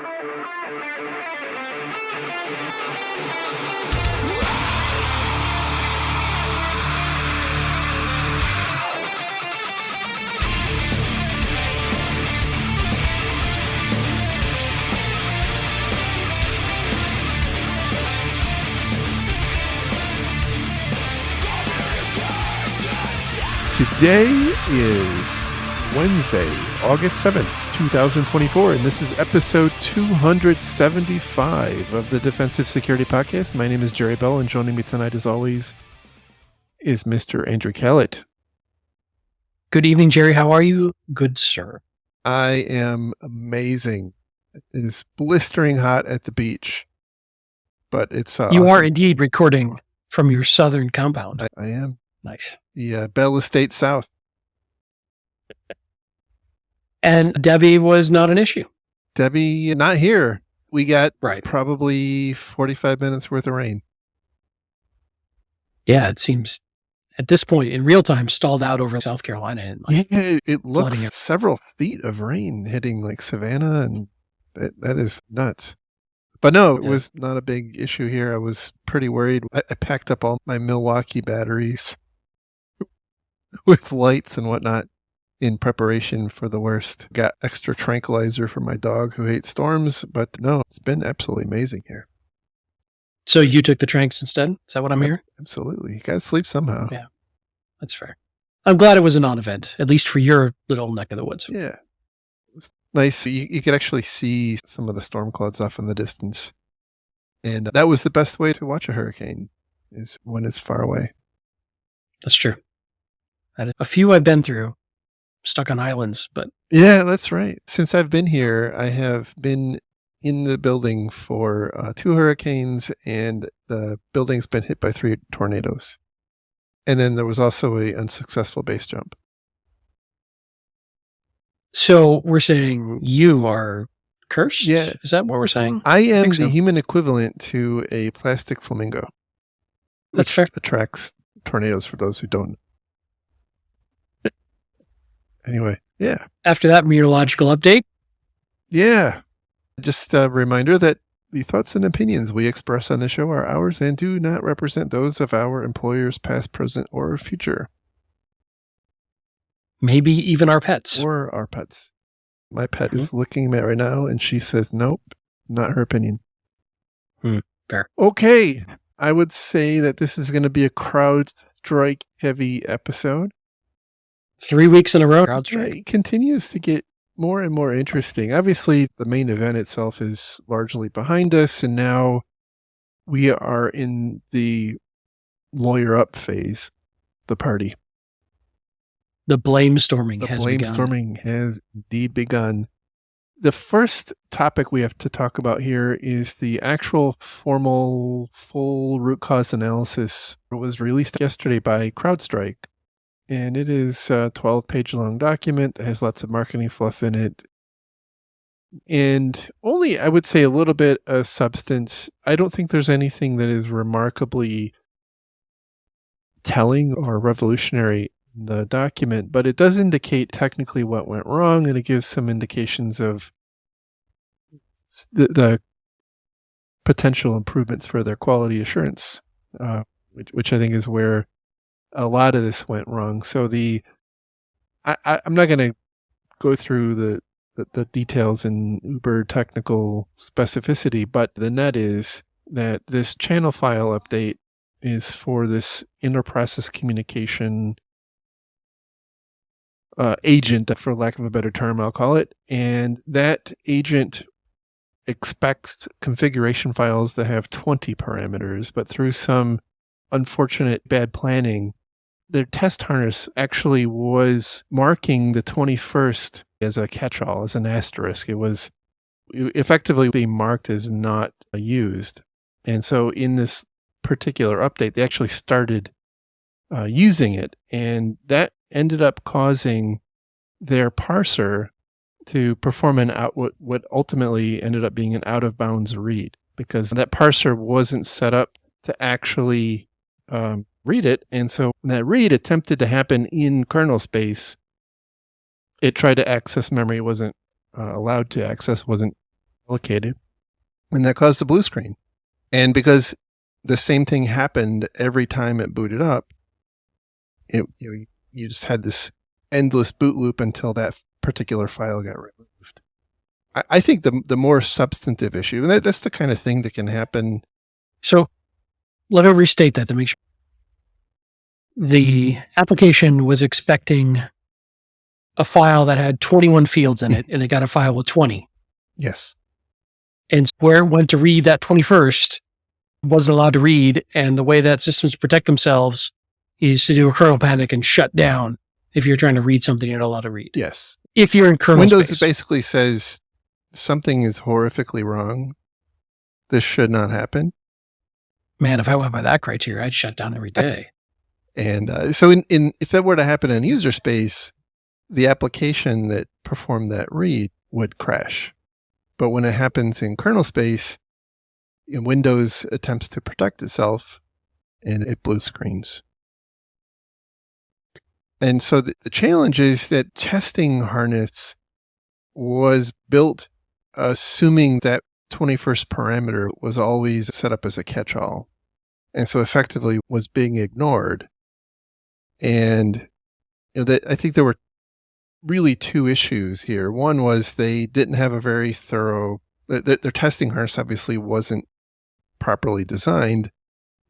Today is Wednesday, August 7th, 2024, and this is episode 275 of the Defensive Security Podcast. My name is Jerry Bell, and joining me tonight, as always, is Mr. Andrew Kalat. Good evening, Jerry. How are you? Good, sir. I am amazing. It is blistering hot at the beach, but it's You awesome. are indeed recording from your southern compound. I am. Nice. The Bell Estate South. And Debbie was not an issue. Debbie, not here. We got Right. probably 45 minutes worth of rain. Yeah, it seems at this point in real time stalled out over South Carolina. And It looks flooding. several feet of rain hitting like Savannah, and that is nuts. But no, it was not a big issue here. I was pretty worried. I packed up all my Milwaukee batteries with lights and whatnot in preparation for the worst. Got extra tranquilizer for my dog who hates storms, but no, it's been absolutely amazing here. So you took the tranks instead? Is that what I'm hearing? Absolutely. You gotta sleep somehow. Yeah. That's fair. I'm glad it was a non-event, at least for your little neck of the woods. Yeah. It was nice. You could actually see some of the storm clouds off in the distance. And that was the best way to watch a hurricane, is when it's far away. That's true. A few I've been through, stuck on islands, but Yeah, that's right. Since I've been here, I have been in the building for 2 hurricanes, and the building's been hit by 3 tornadoes. And then there was also a unsuccessful base jump. so we're saying you are cursed? Yeah. Is that what we're saying? I am think the so. human equivalent to a plastic flamingo. That's which fair. attracts tornadoes, for those who don't. Anyway, yeah. After that meteorological update, Yeah. Just a reminder that the thoughts and opinions we express on the show are ours and do not represent those of our employers, past, present, or future, maybe even our pets. or our pets. My pet is looking at me right now, and she says, nope, not her opinion. Fair. Okay. I would say that this is going to be a CrowdStrike heavy episode. 3 weeks in a row. CrowdStrike. It continues to get more and more interesting. Obviously, the main event itself is largely behind us, and now we are in the lawyer up phase, the party. The blame storming The has blame begun. storming has indeed begun. The first topic we have to talk about here is the actual formal full root cause analysis. It was released yesterday by CrowdStrike. And it is a 12-page long document that has lots of marketing fluff in it. And only, I would say, a little bit of substance. I don't think there's anything that is remarkably telling or revolutionary in the document, but it does indicate technically what went wrong, and it gives some indications of the potential improvements for their quality assurance, which I think is where a lot of this went wrong. So I'm not going to go through the details in uber technical specificity, but the net is that this channel file update is for this inter-process communication agent, for lack of a better term, I'll call it. And that agent expects configuration files that have 20 parameters, but through some unfortunate bad planning, their test harness actually was marking the 21st as a catch-all, as an asterisk. It was effectively being marked as not used. And so in this particular update, they actually started using it, and that ended up causing their parser to perform what ultimately ended up being an out-of-bounds read, because that parser wasn't set up to actually read it. And so when that read attempted to happen in kernel space, it tried to access memory, wasn't allowed to access, wasn't located, and that caused the blue screen. And because the same thing happened every time it booted up, you just had this endless boot loop until that particular file got removed. I think the more substantive issue, and that's the kind of thing that can happen. So let me restate that to make sure. The application was expecting a file that had 21 fields in it, and it got a file with 20. Yes. And where it went to read that 21st wasn't allowed to read. And the way that systems protect themselves is to do a kernel panic and shut down if you're trying to read something you're not allowed to read. Yes. If you're in kernel Windows space. basically says something is horrifically wrong. This should not happen. Man, if I went by that criteria, I'd shut down every day. And so if that were to happen in user space, the application that performed that read would crash. But when it happens in kernel space, Windows attempts to protect itself and it blue screens. And so the challenge is that testing harness was built assuming that 21st parameter was always set up as a catch-all. And so effectively was being ignored. And I think there were really two issues here. One was they didn't have a very thorough, their testing harness obviously wasn't properly designed,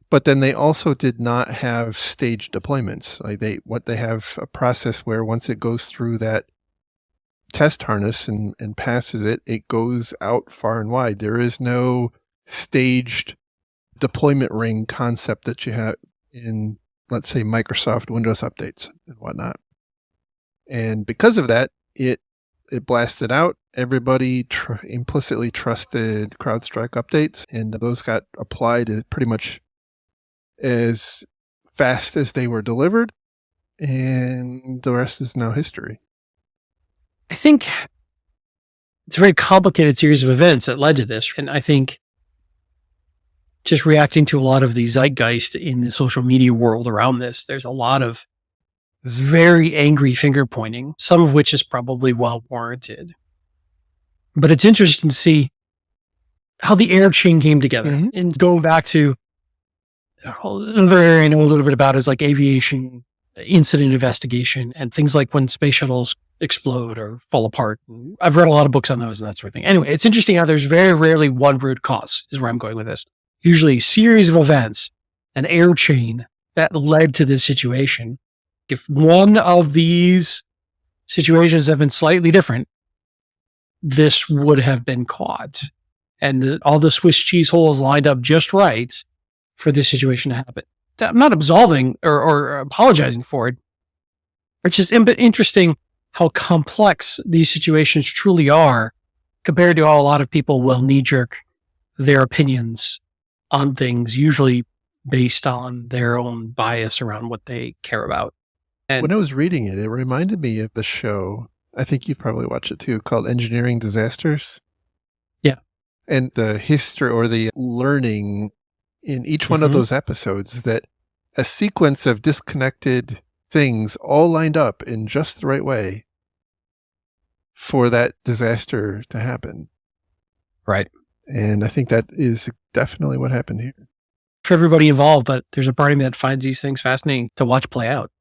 but then they also did not have staged deployments. Like they have a process where once it goes through that test harness and passes it, it goes out far and wide. There is no staged deployment ring concept that you have in, let's say, Microsoft Windows updates and whatnot. And because of that, it blasted out. Everybody implicitly trusted CrowdStrike updates, and those got applied pretty much as fast as they were delivered, and the rest is now history. I think it's a very complicated series of events that led to this. And I think just reacting to a lot of the zeitgeist in the social media world around this, there's a lot of very angry finger pointing, some of which is probably well warranted. But it's interesting to see how the air chain came together. Mm-hmm. And going back to another area I know a little bit about is like aviation incident investigation and things like when space shuttles explode or fall apart. I've read a lot of books on those and that sort of thing. Anyway, it's interesting how there's very rarely one root cause is where I'm going with this. Usually a series of events, an air chain that led to this situation. If one of these situations have been slightly different, this would have been caught. And all the Swiss cheese holes lined up just right for this situation to happen. I'm not absolving or apologizing for it. It's just interesting how complex these situations truly are compared to how a lot of people will knee-jerk their opinions on things, usually based on their own bias around what they care about. And when I was reading it, it reminded me of the show, I think you've probably watched it too, called Engineering Disasters. Yeah. And the history or the learning in each one of those episodes that a sequence of disconnected things all lined up in just the right way for that disaster to happen. Right. And I think that is definitely what happened here. For everybody involved, but there's a part of me that finds these things fascinating to watch play out.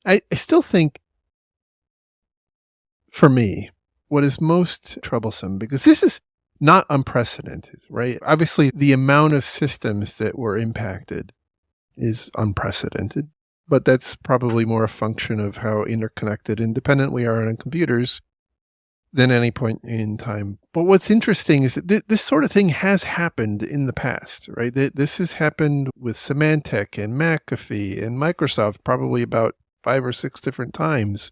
I still think, for me, what is most troublesome, because this is not unprecedented, right? Obviously, the amount of systems that were impacted is unprecedented, but that's probably more a function of how interconnected and dependent we are on computers than any point in time. But what's interesting is that this sort of thing has happened in the past, right? This has happened with Symantec and McAfee and Microsoft probably about 5 or 6 different times,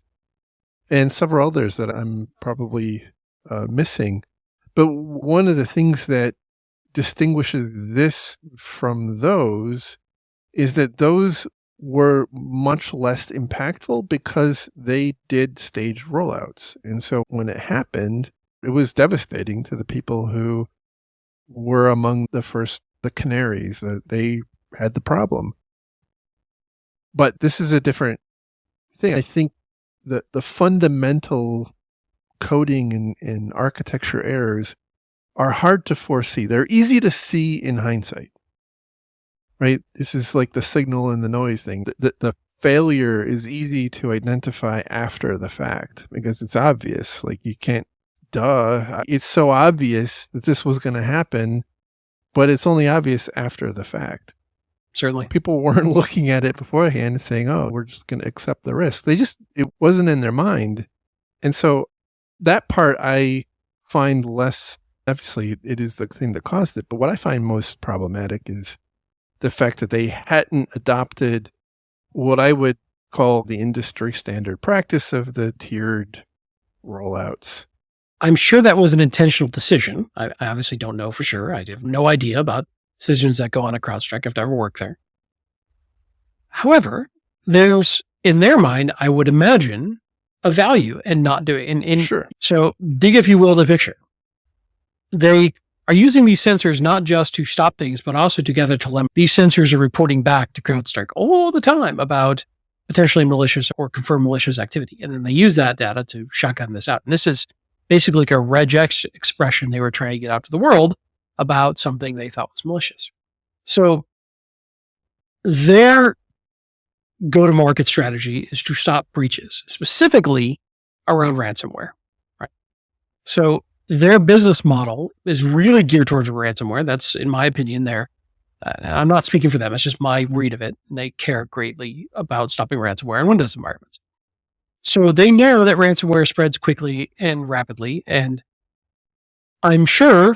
and several others that I'm probably missing. But one of the things that distinguishes this from those is that those were much less impactful because they did staged rollouts. And so when it happened, it was devastating to the people who were among the canaries, that they had the problem. But this is a different thing. I think the fundamental coding and architecture errors are hard to foresee. They're easy to see in hindsight, right? This is like the signal and the noise thing. The failure is easy to identify after the fact because it's obvious. Like you can't, it's so obvious that this was going to happen, but it's only obvious after the fact. Certainly. People weren't looking at it beforehand and saying, oh, we're just going to accept the risk. It wasn't in their mind. And so that part I find less, obviously it is the thing that caused it, but what I find most problematic is the fact that they hadn't adopted what I would call the industry standard practice of the tiered rollouts. I'm sure that was an intentional decision. I obviously don't know for sure. I have no idea about decisions that go on at CrowdStrike. I've never worked there. However, there's, in their mind, I would imagine, a value in not doing it. Sure. So dig, if you will, the picture. They are using these sensors not just to stop things, but also to gather telemetry. These sensors are reporting back to CrowdStrike all the time about potentially malicious or confirmed malicious activity. And then they use that data to shotgun this out. And this is basically like a regex expression they were trying to get out to the world about something they thought was malicious. So their go-to-market strategy is to stop breaches, specifically around ransomware. Right. So their business model is really geared towards ransomware. That's, in my opinion, I'm not speaking for them. It's just my read of it. And they care greatly about stopping ransomware in Windows environments. So they know that ransomware spreads quickly and rapidly. And I'm sure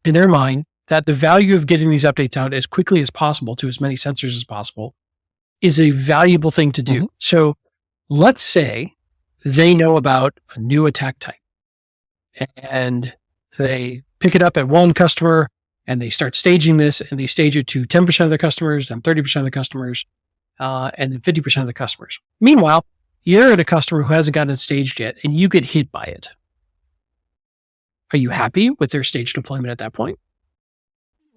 in their mind that the value of getting these updates out as quickly as possible to as many sensors as possible is a valuable thing to do. Mm-hmm. So let's say they know about a new attack type and they pick it up at one customer and they start staging this and they stage it to 10% of their customers, then 30% of the customers, and then 50% of the customers. Meanwhile, you're at a customer who hasn't gotten it staged yet and you get hit by it. Are you happy with their stage deployment at that point?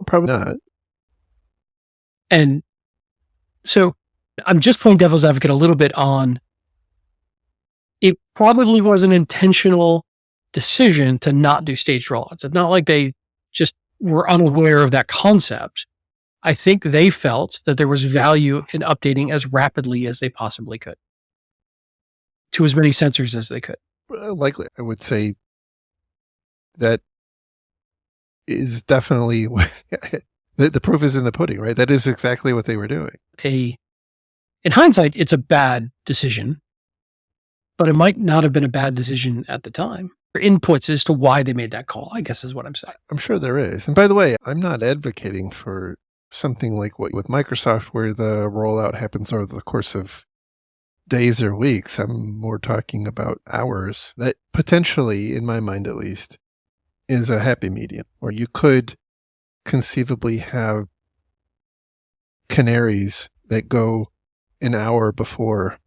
Probably not. And so I'm just playing devil's advocate a little bit on it probably was an intentional decision to not do staged rollouts. It's not like they just were unaware of that concept. I think they felt that there was value in updating as rapidly as they possibly could to as many sensors as they could. Likely, I would say that is definitely the proof is in the pudding, right? That is exactly what they were doing. In hindsight, it's a bad decision, but it might not have been a bad decision at the time. Inputs as to why they made that call, I guess is what I'm saying. I'm sure there is. And by the way, I'm not advocating for something like what with Microsoft where the rollout happens over the course of days or weeks. I'm more talking about hours. That potentially, in my mind at least, is a happy medium where you could conceivably have canaries that go an hour before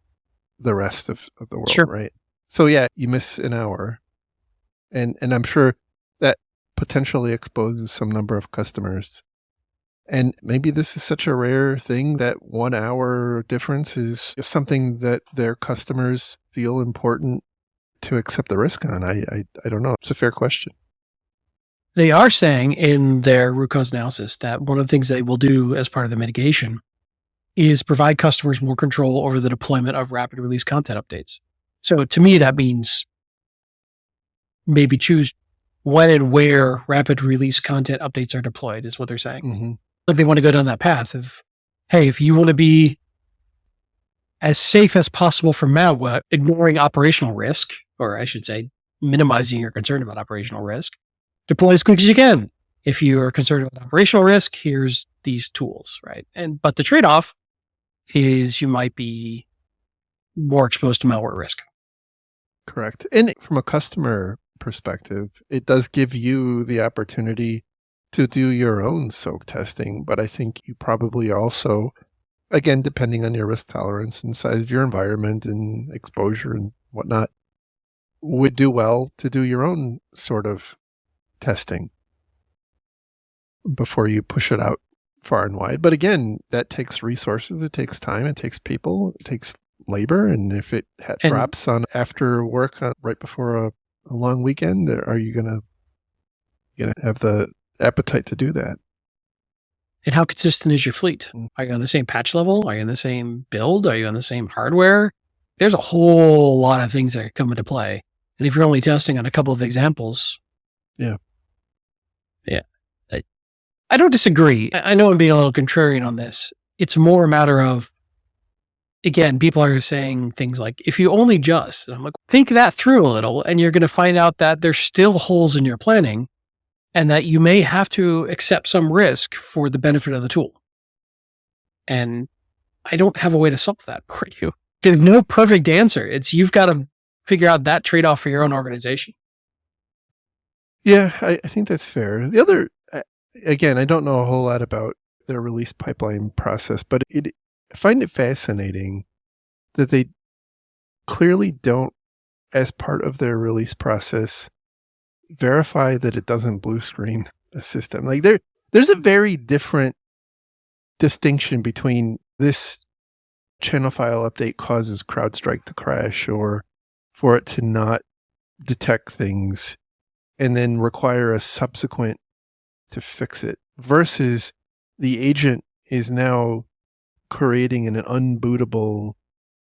the rest of the world, sure. Right? So yeah, you miss an hour. And I'm sure that potentially exposes some number of customers. And maybe this is such a rare thing that 1 hour difference is something that their customers feel important to accept the risk on. I don't know. It's a fair question. They are saying in their root cause analysis that one of the things they will do as part of the mitigation is provide customers more control over the deployment of rapid release content updates. So to me, that means maybe choose when and where rapid release content updates are deployed is what they're saying. Mm-hmm. Like they want to go down that path of, hey, if you want to be as safe as possible from malware, ignoring operational risk, or I should say, minimizing your concern about operational risk, deploy as quick as you can. If you are concerned about operational risk, here's these tools, right? But the trade-off is you might be more exposed to malware risk. Correct. And from a customer perspective, it does give you the opportunity to do your own soak testing. But I think you probably also, again, depending on your risk tolerance and size of your environment and exposure and whatnot, would do well to do your own sort of testing before you push it out far and wide. But again, that takes resources, it takes time, it takes people, it takes labor. And if it drops on after work right before a long weekend, are you going to going to have the appetite to do that. And how consistent is your fleet? Are you on the same patch level? Are you on the same build? Are you on the same hardware? There's a whole lot of things that come into play. And if you're only testing on a couple of examples. Yeah. I don't disagree. I know I'm being a little contrarian on this. It's more a matter of, again, people are saying things like, if you only just, and I'm like, think that through a little, and you're going to find out that there's still holes in your planning and that you may have to accept some risk for the benefit of the tool. And I don't have a way to solve that for you. There's no perfect answer. It's you've got to figure out that trade-off for your own organization. Yeah, I think that's fair. The other, again, I don't know a whole lot about their release pipeline process, but I find it fascinating that they clearly don't, as part of their release process, verify that it doesn't blue screen a system. Like there's a very different distinction between this channel file update causes CrowdStrike to crash or for it to not detect things and then require a subsequent to fix it versus the agent is now creating an unbootable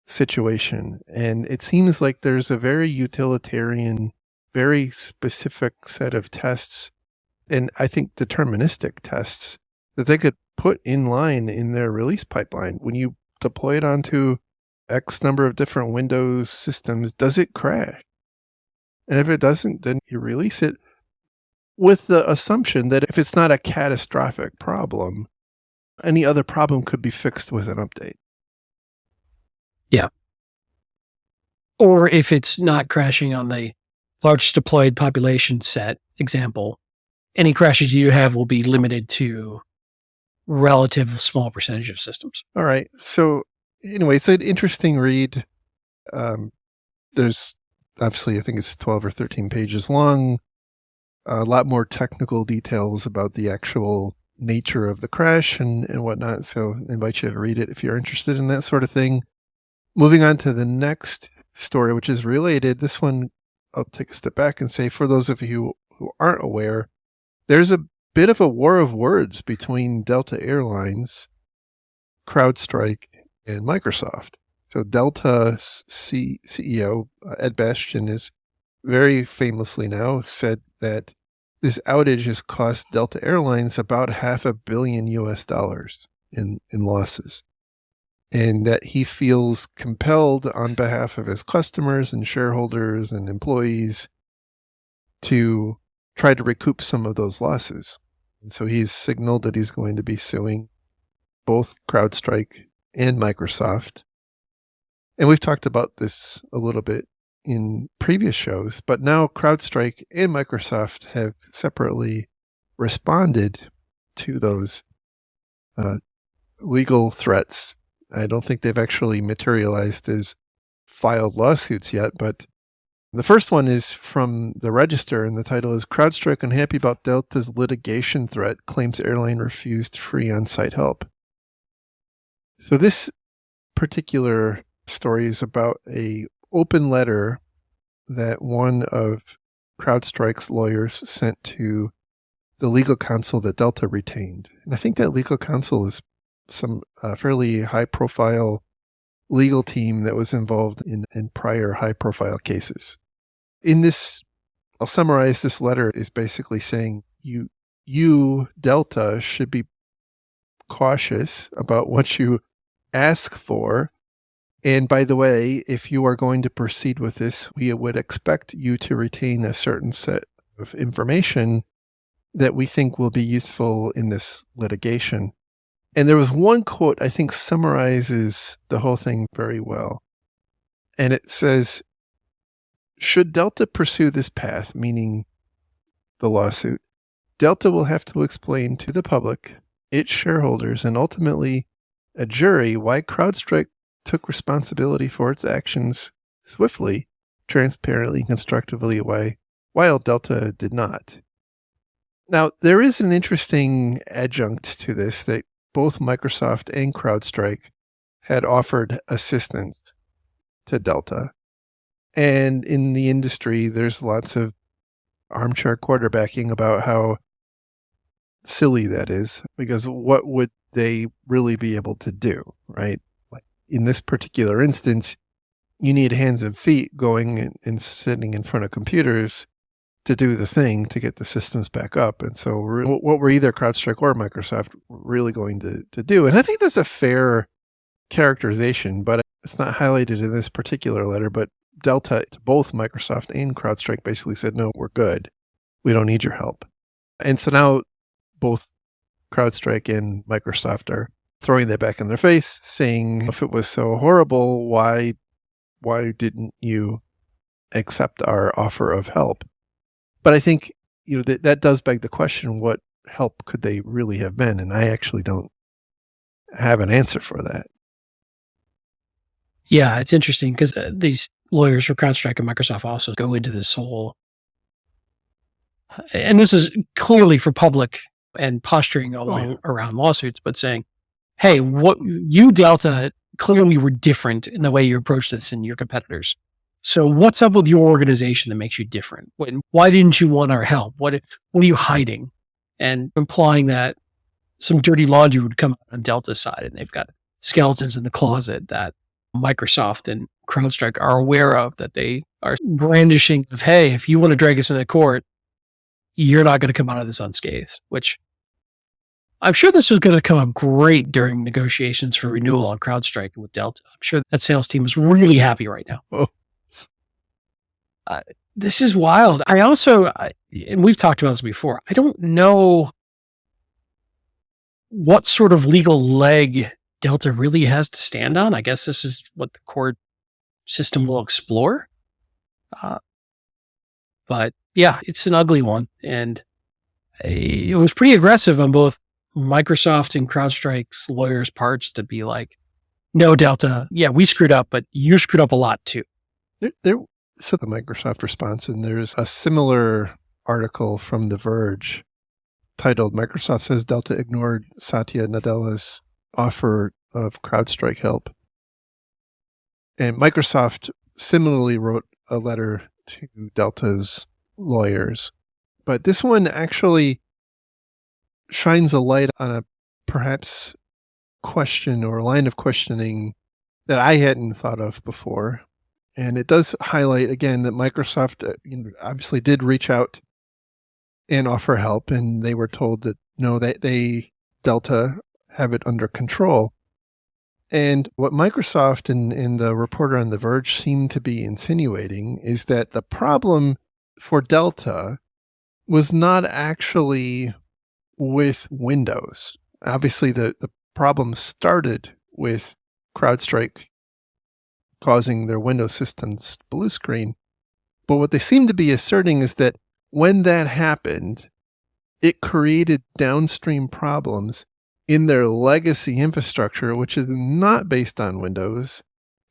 situation. And it seems like there's a very utilitarian, very specific set of tests, and I think deterministic tests that they could put in line in their release pipeline. When you deploy it onto X number of different Windows systems, does it crash? And if it doesn't, then you release it with the assumption that if it's not a catastrophic problem, any other problem could be fixed with an update. Yeah. Or if it's not crashing on the large deployed population set example, any crashes you have will be limited to relative small percentage of systems. All right. So anyway, it's an interesting read. There's obviously, I think it's 12 or 13 pages long. A lot more technical details about the actual nature of the crash and whatnot. So I invite you to read it if you're interested in that sort of thing. Moving on to the next story, which is related. This one, I'll take a step back and say, for those of you who aren't aware, there's a bit of a war of words between Delta Airlines, CrowdStrike, and Microsoft. So Delta's CEO, Ed Bastian, is very famously now said that this outage has cost Delta Airlines about $500 million in losses. And that he feels compelled on behalf of his customers and shareholders and employees to try to recoup some of those losses. And so he's signaled that he's going to be suing both CrowdStrike and Microsoft. And we've talked about this a little bit in previous shows, but now CrowdStrike and Microsoft have separately responded to those legal threats. I don't think they've actually materialized as filed lawsuits yet, but the first one is from the Register, and the title is CrowdStrike Unhappy About Delta's Litigation Threat, Claims Airline Refused Free On-Site Help. So this particular story is about a open letter that one of CrowdStrike's lawyers sent to the legal counsel that Delta retained. And I think that legal counsel is some fairly high-profile legal team that was involved in prior high-profile cases. In this, I'll summarize, this letter is basically saying you, Delta, should be cautious about what you ask for. And by the way, if you are going to proceed with this, we would expect you to retain a certain set of information that we think will be useful in this litigation. And there was one quote I think summarizes the whole thing very well. And it says, should Delta pursue this path, meaning the lawsuit, Delta will have to explain to the public, its shareholders, and ultimately a jury why CrowdStrike took responsibility for its actions swiftly, transparently, constructively, while Delta did not. Now, there is an interesting adjunct to this that both Microsoft and CrowdStrike had offered assistance to Delta. And in the industry, there's lots of armchair quarterbacking about how silly that is, because what would they really be able to do, right? Like in this particular instance, you need hands and feet going and sitting in front of computers to do the thing to get the systems back up. And so what were either CrowdStrike or Microsoft really going to do? And I think that's a fair characterization, but it's not highlighted in this particular letter. But Delta, to both Microsoft and CrowdStrike, basically said, no, we're good. We don't need your help. And so now both CrowdStrike and Microsoft are throwing that back in their face, saying, if it was so horrible, why didn't you accept our offer of help? But I think, that does beg the question, what help could they really have been? And I actually don't have an answer for that. Yeah, it's interesting because these lawyers for CrowdStrike and Microsoft also go into this whole, and this is clearly for public and posturing around lawsuits, but saying, hey, what you, Delta, clearly were different in the way you approach this than your competitors. So what's up with your organization that makes you different? Why didn't you want our help? What are you hiding? And implying that some dirty laundry would come out on Delta's side, and they've got skeletons in the closet that Microsoft and CrowdStrike are aware of, that they are brandishing of, hey, if you want to drag us into court, you're not going to come out of this unscathed, which I'm sure this was going to come up great during negotiations for renewal on CrowdStrike with Delta. I'm sure that sales team is really happy right now. Oh. This is wild. I also, and we've talked about this before, I don't know what sort of legal leg Delta really has to stand on. I guess this is what the court system will explore. But yeah, it's an ugly one. And it was pretty aggressive on both Microsoft and CrowdStrike's lawyers' parts to be like, no, Delta, yeah, we screwed up, but you screwed up a lot too. So the Microsoft response, and there's a similar article from The Verge titled, Microsoft says Delta ignored Satya Nadella's offer of CrowdStrike help. And Microsoft similarly wrote a letter to Delta's lawyers. But this one actually shines a light on a perhaps question or line of questioning that I hadn't thought of before. And it does highlight, again, that Microsoft obviously did reach out and offer help, and they were told that, no, they Delta, have it under control. And what Microsoft and the reporter on The Verge seemed to be insinuating is that the problem for Delta was not actually with Windows. Obviously, the problem started with CrowdStrike causing their Windows systems blue screen. But what they seem to be asserting is that when that happened, it created downstream problems in their legacy infrastructure, which is not based on Windows,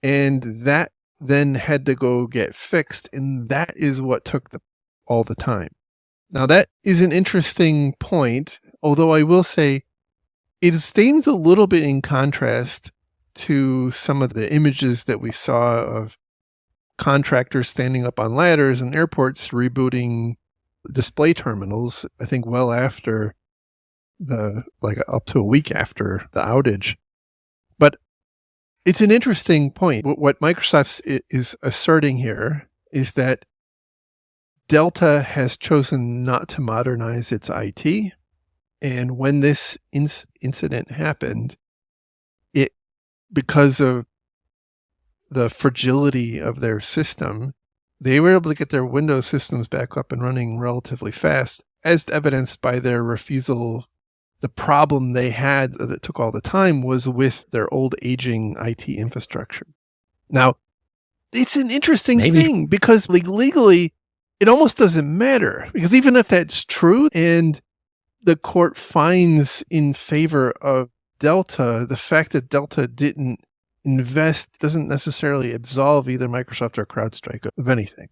and that then had to go get fixed, and that is what took all the time. Now, that is an interesting point, although I will say it stands a little bit in contrast to some of the images that we saw of contractors standing up on ladders in airports rebooting display terminals, I think well after up to a week after the outage. But it's an interesting point. What Microsoft is asserting here is that Delta has chosen not to modernize its IT. And when this incident happened, because of the fragility of their system, they were able to get their Windows systems back up and running relatively fast, as evidenced by their refusal. The problem they had that took all the time was with their old aging IT infrastructure. Now, it's an interesting thing because legally, it almost doesn't matter, because even if that's true and the court finds in favor of Delta, the fact that Delta didn't invest doesn't necessarily absolve either Microsoft or CrowdStrike of anything.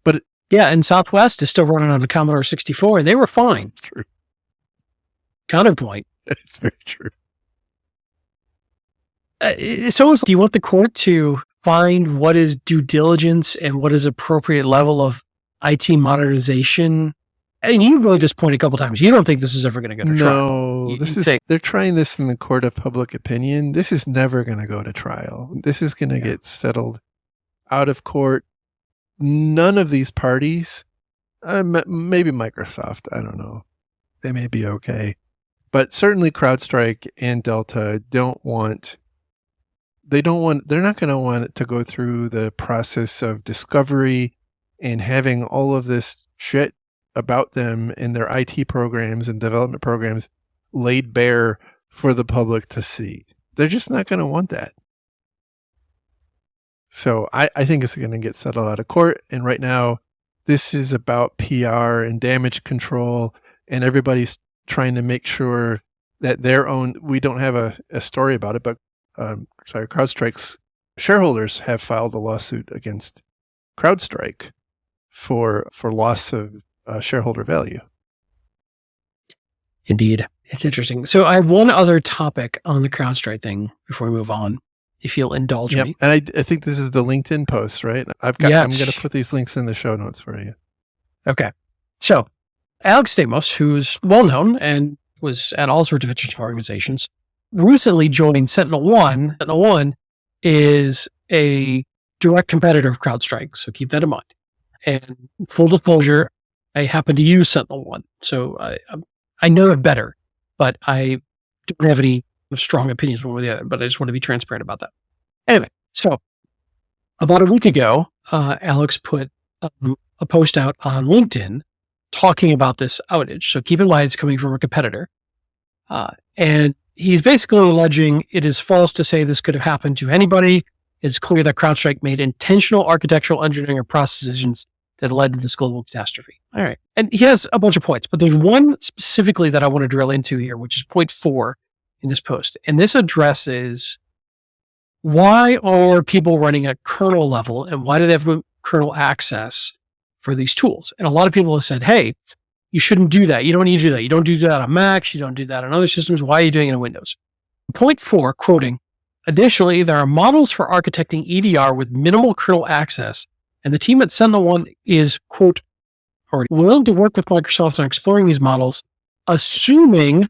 But yeah, and Southwest is still running on the Commodore 64, and they were fine. It's true. Counterpoint. It's very true. So do you want the court to find what is due diligence and what is appropriate level of IT modernization. And you really just point a couple times. You don't think this is ever going to go to trial. No, they're trying this in the court of public opinion. This is never going to go to trial. This is going to get settled out of court. None of these parties, maybe Microsoft, I don't know. They may be okay. But certainly CrowdStrike and Delta they're not going to want it to go through the process of discovery and having all of this shit about them and their IT programs and development programs laid bare for the public to see. They're just not going to want that. So I think it's going to get settled out of court. And right now, this is about PR and damage control, and everybody's trying to make sure that we don't have a story about it, but CrowdStrike's shareholders have filed a lawsuit against CrowdStrike for loss of shareholder value. Indeed. It's interesting. So I have one other topic on the CrowdStrike thing before we move on, if you'll indulge me. And I think this is the LinkedIn post, right? I'm going to put these links in the show notes for you. Okay. So Alex Stamos, who's well-known and was at all sorts of interesting organizations, recently joined SentinelOne. SentinelOne is a direct competitor of CrowdStrike, so keep that in mind. And full disclosure, I happen to use SentinelOne, so I know it better, but I don't have any strong opinions one way or the other, but I just want to be transparent about that. Anyway, so about a week ago, Alex put a post out on LinkedIn talking about this outage. So keep in mind, it's coming from a competitor. And he's basically alleging it is false to say this could have happened to anybody. It's clear that CrowdStrike made intentional architectural engineering or process decisions that led to this global catastrophe. All right. And he has a bunch of points, but there's one specifically that I want to drill into here, which is point 4 in this post. And this addresses why are people running at kernel level and why do they have kernel access for these tools? And a lot of people have said, hey, you shouldn't do that. You don't need to do that. You don't do that on Macs. You don't do that on other systems. Why are you doing it on Windows? Point 4, quoting, additionally, there are models for architecting EDR with minimal kernel access, and the team at SentinelOne is, quote, already willing to work with Microsoft on exploring these models, assuming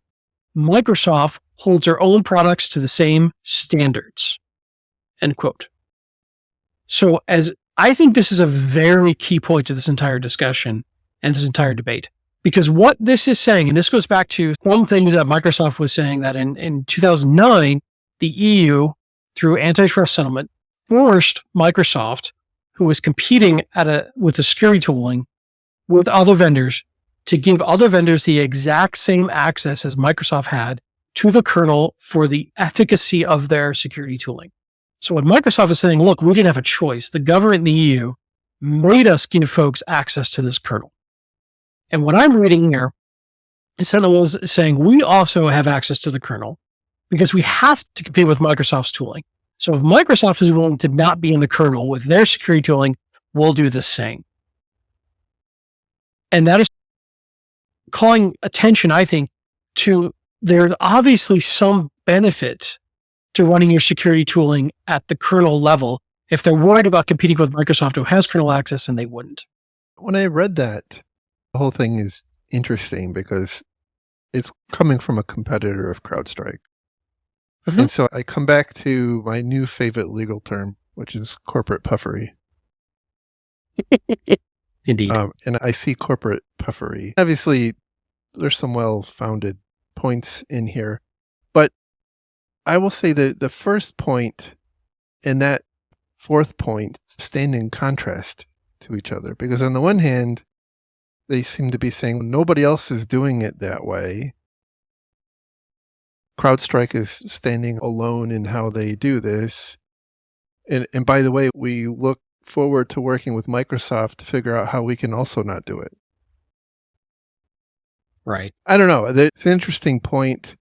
Microsoft holds their own products to the same standards, end quote. So as I think this is a very key point to this entire discussion and this entire debate, because what this is saying, and this goes back to one thing that Microsoft was saying that in 2009, the EU, through antitrust settlement, forced Microsoft, who was competing with the security tooling with other vendors, to give other vendors the exact same access as Microsoft had to the kernel for the efficacy of their security tooling. So when Microsoft is saying, look, we didn't have a choice, the government in the EU made us give folks access to this kernel. And what I'm reading here is Sentinel was saying, we also have access to the kernel because we have to compete with Microsoft's tooling. So if Microsoft is willing to not be in the kernel with their security tooling, we'll do the same. And that is calling attention, I think, to there's obviously some benefit to running your security tooling at the kernel level if they're worried about competing with Microsoft, who has kernel access, and they wouldn't. When I read that, the whole thing is interesting because it's coming from a competitor of CrowdStrike. Mm-hmm. And so I come back to my new favorite legal term, which is corporate puffery. Indeed. And I see corporate puffery. Obviously, there's some well-founded points in here. But I will say that the first point and that fourth point stand in contrast to each other. Because on the one hand, they seem to be saying nobody else is doing it that way. CrowdStrike is standing alone in how they do this. And by the way, we look forward to working with Microsoft to figure out how we can also not do it. Right. I don't know. It's an interesting point.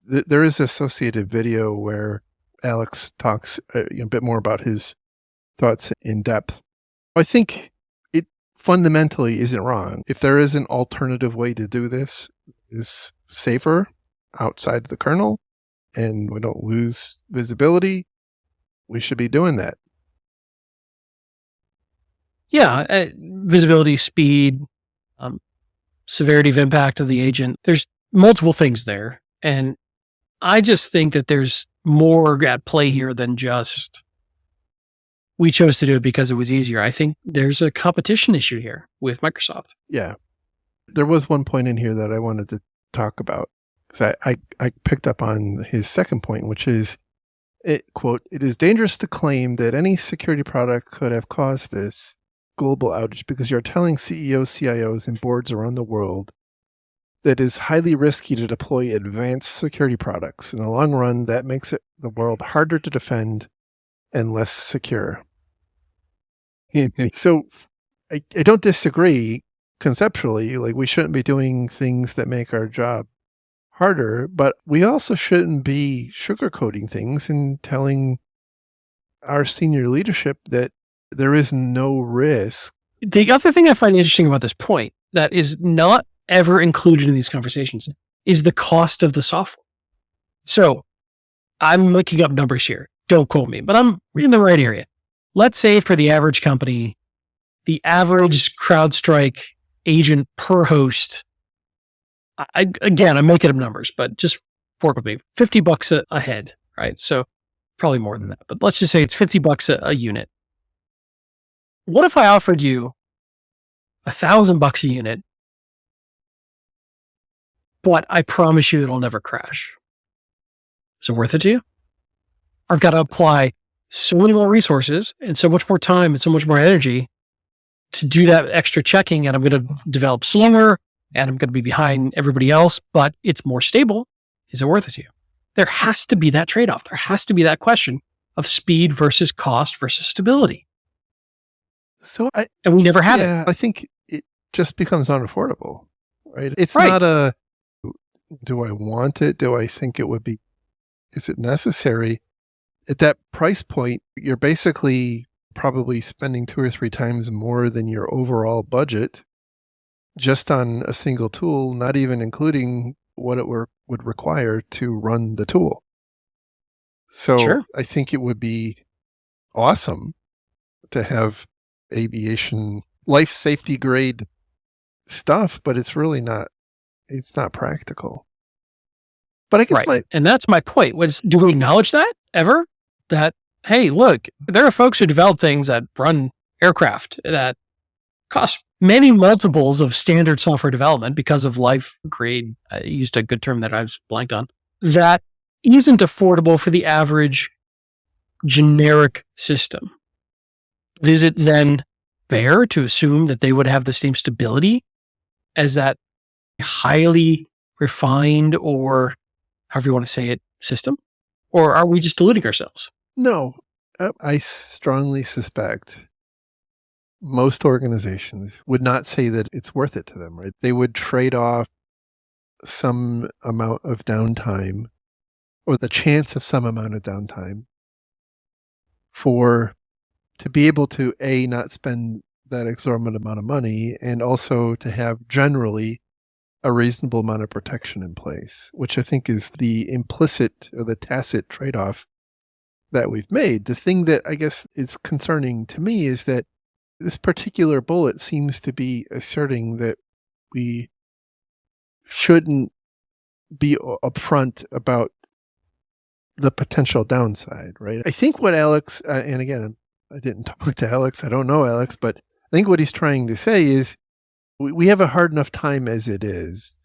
There is an associated video where Alex talks a bit more about his thoughts in depth. I think it fundamentally isn't wrong. If there is an alternative way to do this, is safer outside the kernel, and we don't lose visibility, we should be doing that. Yeah, visibility, speed, severity of impact of the agent. There's multiple things there. And I just think that there's more at play here than just we chose to do it because it was easier. I think there's a competition issue here with Microsoft. Yeah. There was one point in here that I wanted to talk about. Because I picked up on his second point, which is, quote, "It is dangerous to claim that any security product could have caused this global outage because you're telling CEOs, CIOs, and boards around the world that it is highly risky to deploy advanced security products. In the long run, that makes the world harder to defend and less secure." So I don't disagree conceptually. Like, we shouldn't be doing things that make our job harder, but we also shouldn't be sugarcoating things and telling our senior leadership that there is no risk. The other thing I find interesting about this point that is not ever included in these conversations is the cost of the software. So I'm looking up numbers here. Don't quote me, but I'm in the right area. Let's say for the average company, the average CrowdStrike agent per host, again, I'm making up numbers, but just work with me. $50 a head, right? So probably more than that, but let's just say it's $50 a unit. What if I offered you $1,000 a unit, but I promise you it'll never crash? Is it worth it to you? I've got to apply so many more resources and so much more time and so much more energy to do that extra checking, and I'm going to develop slower and I'm going to be behind everybody else, but it's more stable. Is it worth it to you? There has to be that trade-off. There has to be that question of speed versus cost versus stability. And we never had it. I think it just becomes unaffordable, right? It's Right. not a, do I want it? Do I think it would be, is it necessary? At that price point, you're basically probably spending 2 or 3 times more than your overall budget just on a single tool, not even including what it would require to run the tool. So Sure. I think it would be awesome to have aviation life safety grade stuff, but it's really not, it's not practical. But I guess And that's my point. Do we acknowledge that ever? That, hey, look, there are folks who develop things that run aircraft that cost many multiples of standard software development because of life grade. I used a good term that I was blanked on. That isn't affordable for the average generic system. Is it then fair to assume that they would have the same stability as that highly refined, or however you want to say it, system? Or are we just deluding ourselves? No, I strongly suspect most organizations would not say that it's worth it to them, right? They would trade off some amount of downtime or the chance of some amount of downtime to be able to, A, not spend that exorbitant amount of money, and also to have generally a reasonable amount of protection in place, which I think is the implicit or the tacit trade-off that we've made. The thing that I guess is concerning to me is that this particular bullet seems to be asserting that we shouldn't be upfront about the potential downside, right? I think what Alex, and again, I didn't talk to Alex, I don't know Alex, but I think what he's trying to say is we have a hard enough time as it is.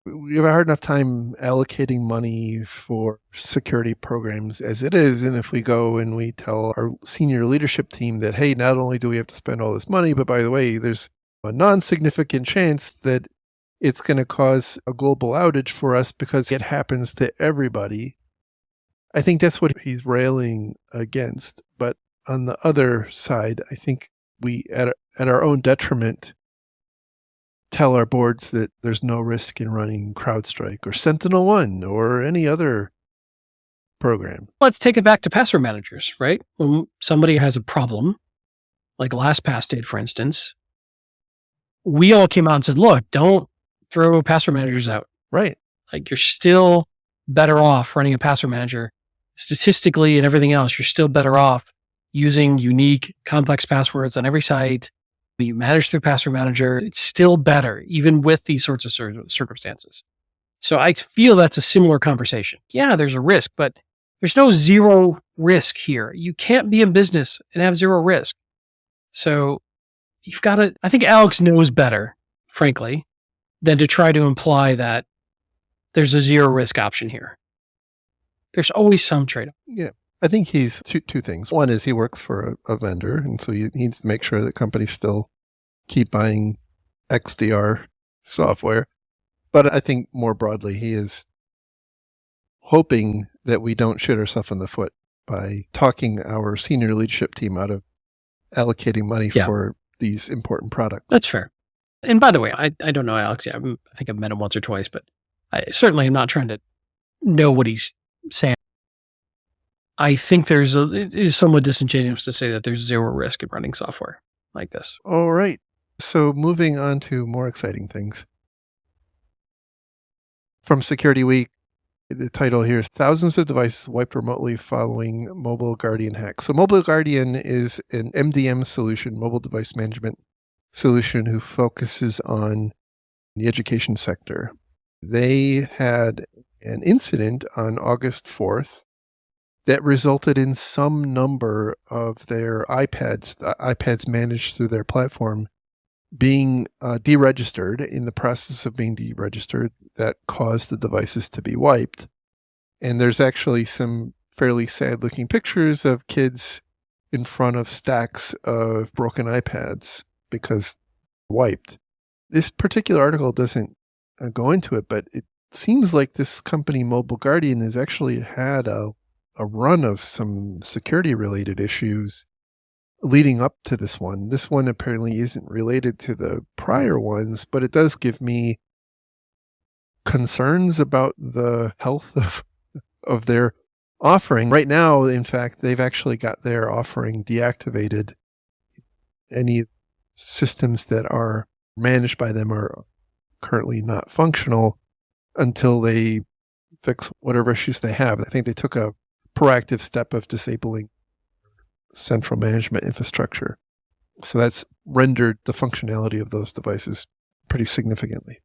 We have a hard enough time allocating money for security programs as it is. And if we go and we tell our senior leadership team that, hey, not only do we have to spend all this money, but by the way, there's a non-significant chance that it's going to cause a global outage for us because it happens to everybody. I think that's what he's railing against. But on the other side, I think we, at our own detriment, tell our boards that there's no risk in running CrowdStrike or Sentinel-1 or any other program. Let's take it back to password managers, right? When somebody has a problem, like LastPass did, for instance, we all came out and said, look, don't throw password managers out. Right. Like, you're still better off running a password manager. Statistically and everything else, you're still better off using unique, complex passwords on every site. You manage through Password Manager. It's still better, even with these sorts of circumstances. So I feel that's a similar conversation. Yeah, there's a risk, but there's no zero risk here. You can't be in business and have zero risk. So you've got to, I think Alex knows better, frankly, than to try to imply that there's a zero risk option here. There's always some trade-off. Yeah. I think he's two things. One is he works for a vendor, and so he needs to make sure that companies still keep buying XDR software. But I think more broadly, he is hoping that we don't shoot ourselves in the foot by talking our senior leadership team out of allocating money for these important products. That's fair. And by the way, I don't know Alex. I think I've met him once or twice, but I certainly am not trying to know what he's saying. I think it is somewhat disingenuous to say that there's zero risk in running software like this. All right. So moving on to more exciting things. From Security Week, the title here is Thousands of Devices Wiped Remotely Following Mobile Guardian Hack. So Mobile Guardian is an MDM solution, mobile device management solution, who focuses on the education sector. They had an incident on August 4th that resulted in some number of their iPads managed through their platform, being deregistered. In the process of being deregistered, that caused the devices to be wiped. And there's actually some fairly sad-looking pictures of kids in front of stacks of broken iPads because wiped. This particular article doesn't go into it, but it seems like this company, Mobile Guardian, has actually had a run of some security-related issues leading up to this one. This one apparently isn't related to the prior ones, but it does give me concerns about the health of their offering. Right now, in fact, they've actually got their offering deactivated. Any systems that are managed by them are currently not functional until they fix whatever issues they have. I think they took a proactive step of disabling central management infrastructure. So that's rendered the functionality of those devices pretty significantly.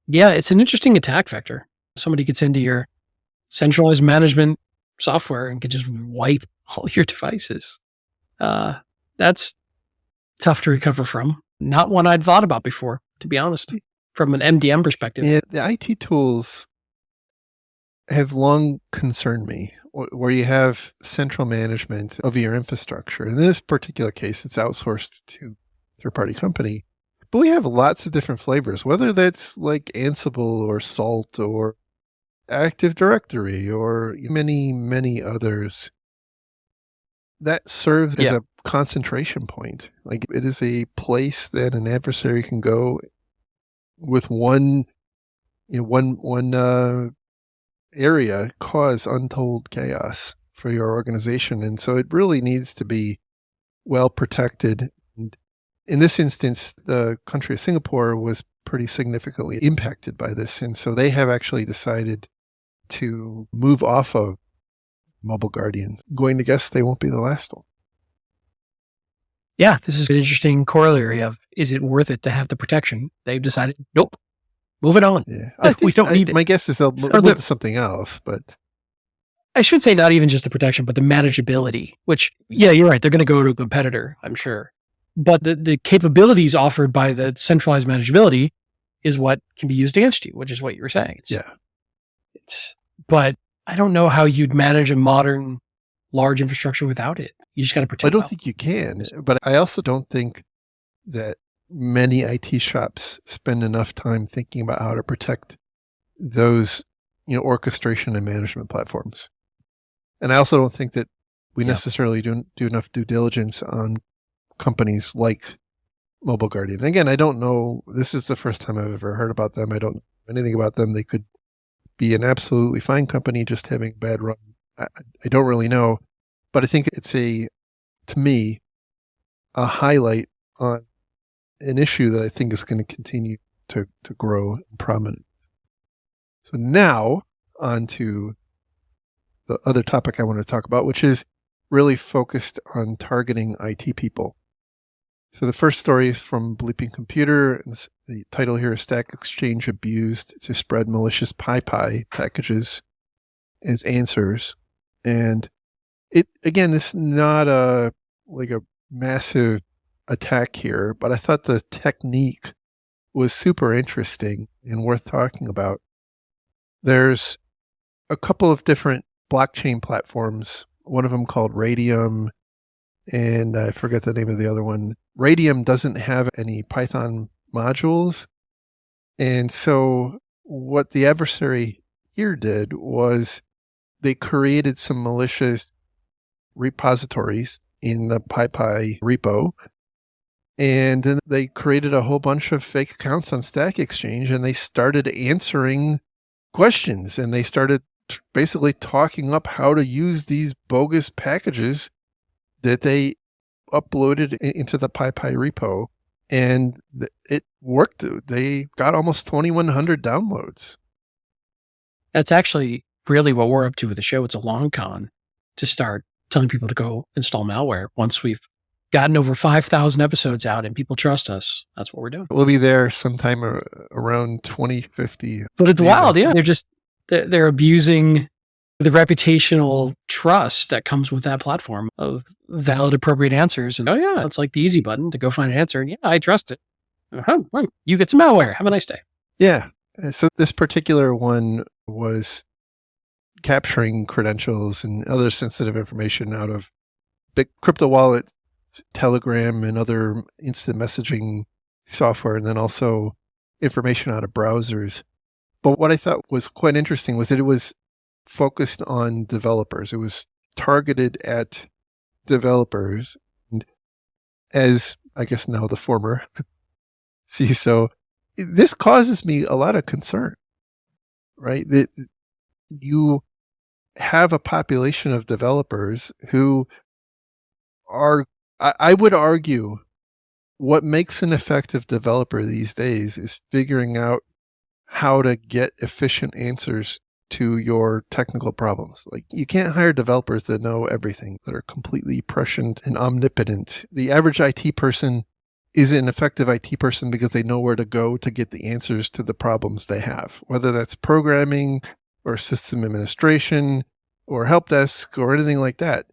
Yeah, it's an interesting attack vector. Somebody gets into your centralized management software and can just wipe all your devices. That's tough to recover from. Not one I'd thought about before, to be honest, from an MDM perspective. Yeah, the IT tools have long concerned me, where you have central management of your infrastructure. In this particular case, it's outsourced to a third-party company. But we have lots of different flavors, whether that's like Ansible or Salt or Active Directory or many, many others. That serves as a concentration point. Like, it is a place that an adversary can go with one area, cause untold chaos for your organization. And so it really needs to be well protected. And in this instance, the country of Singapore was pretty significantly impacted by this. And so they have actually decided to move off of Mobile Guardian. Going to guess they won't be the last one. Yeah, this is an interesting corollary of, is it worth it to have the protection? They've decided, nope, move it on. Yeah, We don't need it. My guess is they'll move to something else, but I should say not even just the protection, but the manageability, which, yeah, you're right. They're going to go to a competitor, I'm sure. But the capabilities offered by the centralized manageability is what can be used against you, which is what you were saying. But I don't know how you'd manage a modern large infrastructure without it. You just got to protect I don't think you can, but I also don't think that many IT shops spend enough time thinking about how to protect those, orchestration and management platforms. And I also don't think that we necessarily do enough due diligence on companies like Mobile Guardian. Again, I don't know. This is the first time I've ever heard about them. I don't know anything about them. They could be an absolutely fine company just having a bad run. I don't really know, but I think it's to me, a highlight on an issue that I think is going to continue to grow in prominence. So now on to the other topic I want to talk about, which is really focused on targeting IT people. So the first story is from Bleeping Computer. The title here is Stack Exchange Abused to Spread Malicious PyPy Packages as Answers. And again, this is not a massive attack here, but I thought the technique was super interesting and worth talking about. There's a couple of different blockchain platforms, one of them called Radium, and I forget the name of the other one. Radium doesn't have any Python modules. And so what the adversary here did was they created some malicious repositories in the PyPy repo. And then they created a whole bunch of fake accounts on Stack Exchange, and they started answering questions, and they started basically talking up how to use these bogus packages that they uploaded into the PyPy repo. And it worked. They got almost 2,100 downloads. That's actually really what we're up to with the show. It's a long con to start telling people to go install malware. Once we've gotten over 5,000 episodes out and people trust us, that's what we're doing. We'll be there sometime around 2050. But it's wild, yeah. They're abusing the reputational trust that comes with that platform of valid, appropriate answers. And, oh yeah, it's like the easy button to go find an answer. And yeah, I trust it. Right. You get some malware. Have a nice day. Yeah. So this particular one was capturing credentials and other sensitive information out of big crypto wallets, Telegram, and other instant messaging software, and then also information out of browsers. But what I thought was quite interesting was that it was focused on developers. It was targeted at developers. And as I guess now the former CISO, this causes me a lot of concern, right? That you have a population of developers who are, I would argue, what makes an effective developer these days is figuring out how to get efficient answers to your technical problems. Like, you can't hire developers that know everything, that are completely prescient and omnipotent. The average IT person is an effective IT person because they know where to go to get the answers to the problems they have, whether that's programming or system administration or help desk or anything like that.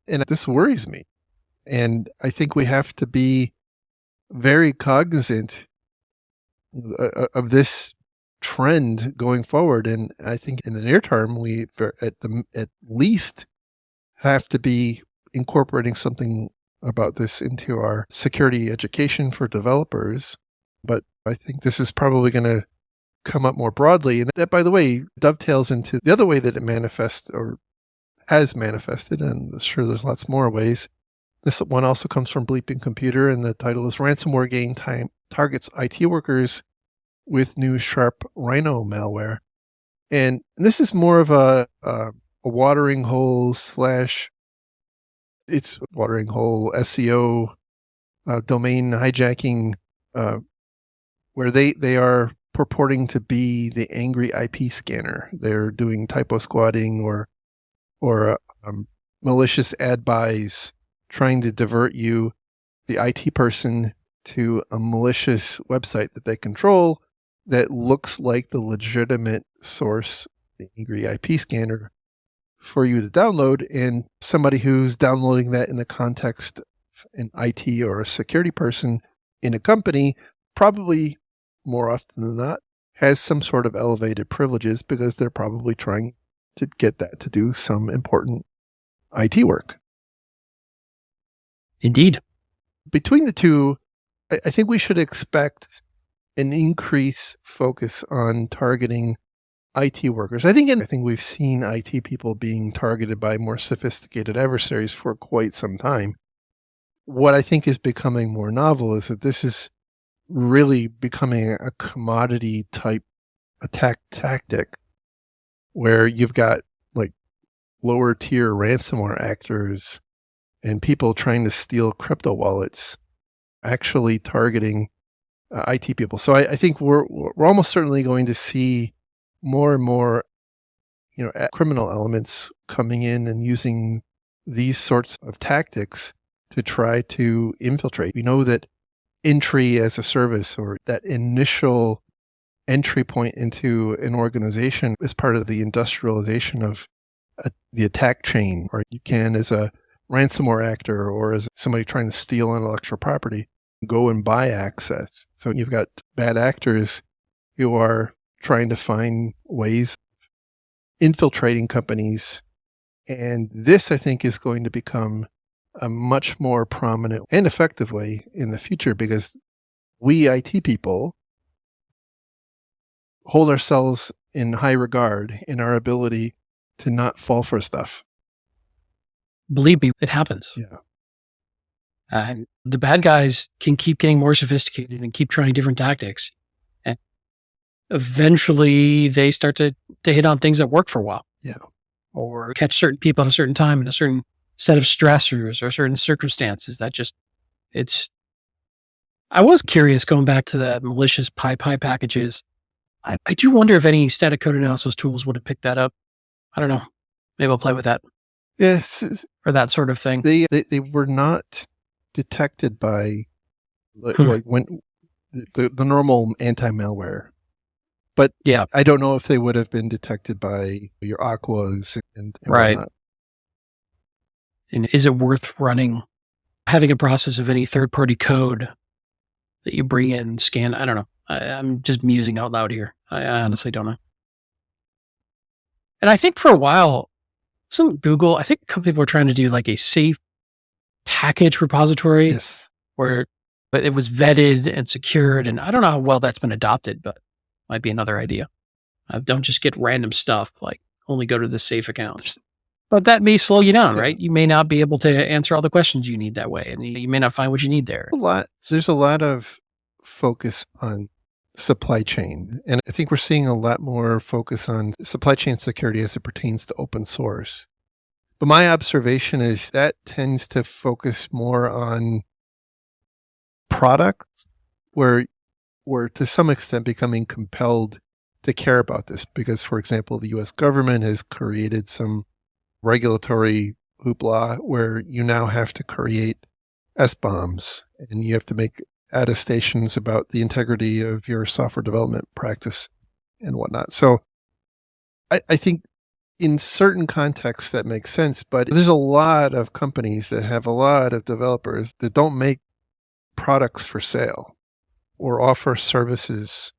And this worries me. And I think we have to be very cognizant of this trend going forward. And I think in the near term, we at least have to be incorporating something about this into our security education for developers. But I think this is probably going to come up more broadly. And that, by the way, dovetails into the other way that it manifests or has manifested. And I'm sure there's lots more ways. This one also comes from Bleeping Computer, and the title is Ransomware Game Time Targets IT Workers with New Sharp Rhino Malware. And this is more of a watering hole it's watering hole SEO, domain hijacking, where they are purporting to be the angry IP scanner. They're doing typo squatting or malicious ad buys, trying to divert you, the IT person, to a malicious website that they control that looks like the legitimate source, the angry IP scanner, for you to download. And somebody who's downloading that in the context of an IT or a security person in a company, probably more often than not, has some sort of elevated privileges because they're probably trying to get that to do some important IT work. Indeed. Between the two, I think we should expect an increased focus on targeting IT workers. I think we've seen IT people being targeted by more sophisticated adversaries for quite some time. What I think is becoming more novel is that this is really becoming a commodity type attack tactic where you've got like lower tier ransomware actors and people trying to steal crypto wallets actually targeting IT people. So I think we're almost certainly going to see more and more, criminal elements coming in and using these sorts of tactics to try to infiltrate. We know that entry as a service, or that initial entry point into an organization, is part of the industrialization of the attack chain. Or you can, as a ransomware actor or as somebody trying to steal intellectual property, go and buy access. So you've got bad actors who are trying to find ways of infiltrating companies. And this, I think, is going to become a much more prominent and effective way in the future, because we IT people hold ourselves in high regard in our ability to not fall for stuff. Believe me, it happens. Yeah. And the bad guys can keep getting more sophisticated and keep trying different tactics. And eventually they start to hit on things that work for a while. Yeah. Or catch certain people at a certain time in a certain set of stressors or certain circumstances that just, I was curious going back to the malicious pie packages. I do wonder if any static code analysis tools would have picked that up. I don't know. Maybe I'll play with that. Yes. Or that sort of thing. They were not detected by like when the normal anti-malware. But yeah, I don't know if they would have been detected by your Aquas and right. whatnot. And is it worth having a process of any third-party code that you bring in, scan? I don't know. I'm just musing out loud here. I honestly don't know. And I think for a while, Google, I think a couple people were trying to do like a safe package repository. Yes. But it was vetted and secured. And I don't know how well that's been adopted, but might be another idea. Don't just get random stuff, like only go to the safe account. But that may slow you down, right? You may not be able to answer all the questions you need that way, and you may not find what you need there. There's a lot of focus on supply chain. And I think we're seeing a lot more focus on supply chain security as it pertains to open source. But my observation is that tends to focus more on products where we're to some extent becoming compelled to care about this. Because, for example, the US government has created some regulatory hoopla where you now have to create SBOMs and you have to make attestations about the integrity of your software development practice and whatnot. So I think in certain contexts that makes sense, but there's a lot of companies that have a lot of developers that don't make products for sale or offer services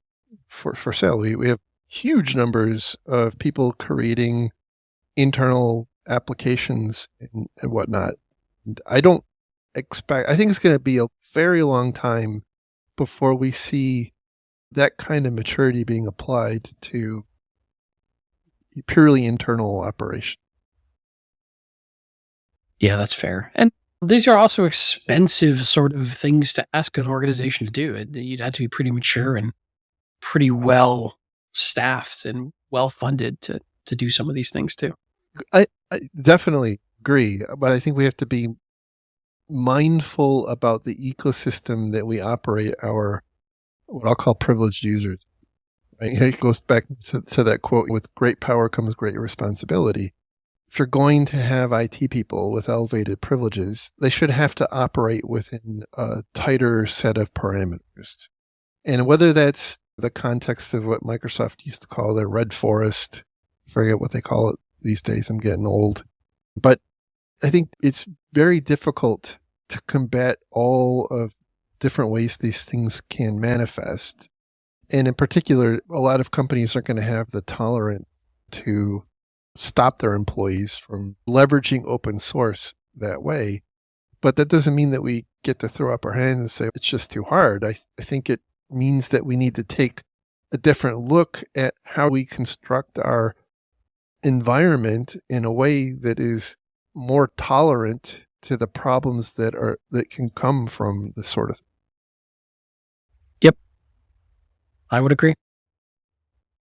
for sale. We have huge numbers of people creating internal applications and whatnot. And I think it's going to be a very long time before we see that kind of maturity being applied to purely internal operation. Yeah, that's fair. And these are also expensive sort of things to ask an organization to do. You'd have to be pretty mature and pretty well staffed and well funded to do some of these things too. I definitely agree, but I think we have to be mindful about the ecosystem that we operate our, what I'll call privileged users. Right? It goes back to that quote, with great power comes great responsibility. If you're going to have IT people with elevated privileges, they should have to operate within a tighter set of parameters. And whether that's the context of what Microsoft used to call their red forest, I forget what they call it these days, I'm getting old. But I think it's very difficult to combat all of different ways these things can manifest. And in particular, a lot of companies aren't going to have the tolerance to stop their employees from leveraging open source that way. But that doesn't mean that we get to throw up our hands and say it's just too hard. I think it means that we need to take a different look at how we construct our environment in a way that is more tolerant to the problems that can come from this sort of thing. Yep. I would agree.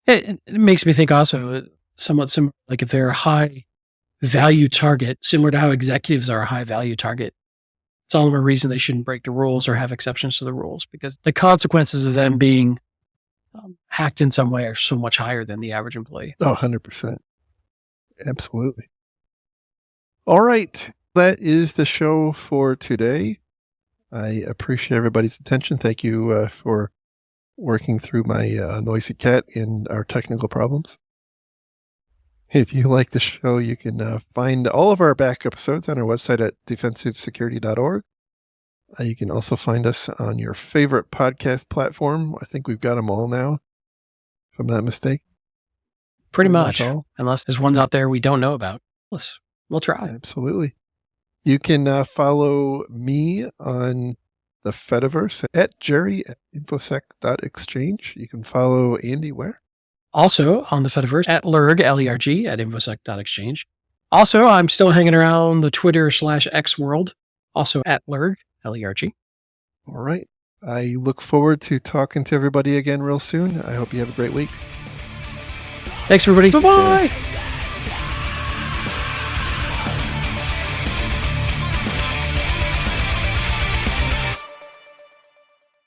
It makes me think also somewhat similar, like if they're a high value target, similar to how executives are a high value target, it's all the more reason they shouldn't break the rules or have exceptions to the rules, because the consequences of them being hacked in some way are so much higher than the average employee. Oh, 100%. Absolutely. All right. That is the show for today. I appreciate everybody's attention. Thank you for working through my noisy cat and our technical problems. If you like the show, you can find all of our back episodes on our website at defensivesecurity.org. You can also find us on your favorite podcast platform. I think we've got them all now, if I'm not mistaken. Pretty much. Unless there's ones out there we don't know about. We'll try. Absolutely. You can follow me on the Fediverse at jerry@infosec.exchange. You can follow Andy where? Also on the Fediverse at lerg, L-E-R-G, at infosec.exchange. Also, I'm still hanging around the Twitter/X world, also at lerg, L-E-R-G. All right. I look forward to talking to everybody again real soon. I hope you have a great week. Thanks, everybody. Bye-bye.